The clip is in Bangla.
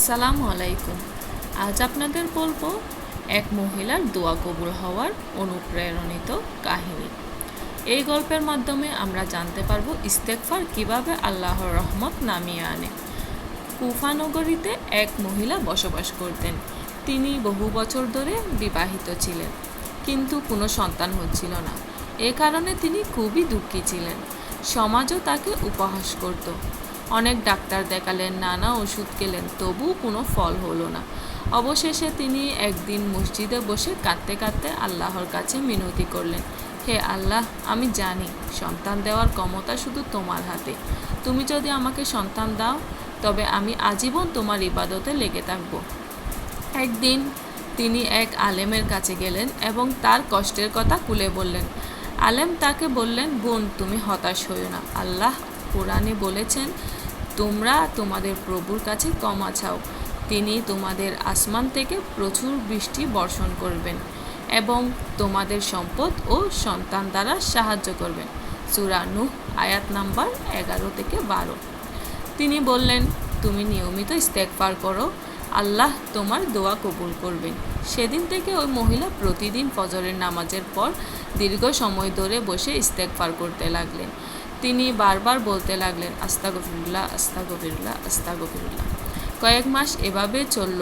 আসসালামু আলাইকুম। আজ আপনাদের বলবো এক মহিলার দোয়া কবুল হওয়ার অনুপ্রেরণিত কাহিনী। এই গল্পের মাধ্যমে আমরা জানতে পারবো ইস্তেগফার কিভাবে আল্লাহর রহমত নামিয়ে আনে। কুফা নগরীতে এক মহিলা বসবাস করতেন। তিনি বহু বছর ধরে বিবাহিত ছিলেন, কিন্তু কোনো সন্তান হচ্ছিল না। এ কারণে তিনি খুবই দুঃখী ছিলেন। সমাজও তাকে উপহাস করত। অনেক ডাক্তার দেখালেন, নানা ওষুধ খেলেন, তবুও কোনো ফল হলো না। অবশেষে তিনি একদিন মসজিদে বসে কাঁদতে কাঁদতে আল্লাহর কাছে মিনতি করলেন, হে আল্লাহ, আমি জানি সন্তান দেওয়ার ক্ষমতা শুধু তোমার হাতে। তুমি যদি আমাকে সন্তান দাও, তবে আমি আজীবন তোমার ইবাদতে লেগে থাকব। একদিন তিনি এক আলেমের কাছে গেলেন এবং তার কষ্টের কথা খুলে বললেন। আলেম তাকে বললেন, বোন, তুমি হতাশ হইও না। আল্লাহ কোরআনে বলেছেন, তোমরা তোমাদের প্রভুর কাছে ক্ষমা চাও, তিনি তোমাদের আসমান থেকে প্রচুর বৃষ্টি বর্ষণ করবেন এবং তোমাদের সম্পদ ও সন্তান দ্বারা সাহায্য করবেন। সূরা নূহ আয়াত নাম্বার 11 থেকে 12। তিনি বললেন, তুমি নিয়মিত ইস্তেগফার করো, আল্লাহ তোমার দোয়া কবুল করবেন। সেদিন থেকে ওই মহিলা প্রতিদিন ফজরের নামাজের পর দীর্ঘ সময় ধরে বসে ইস্তেগফার করতে লাগলেন। তিনি বারবার বলতে লাগলেন, আস্তাগফিরুল্লাহ, আস্তাগফিরুল্লাহ, আস্তাগফিরুল্লাহ। কয়েক মাস এভাবে চলল।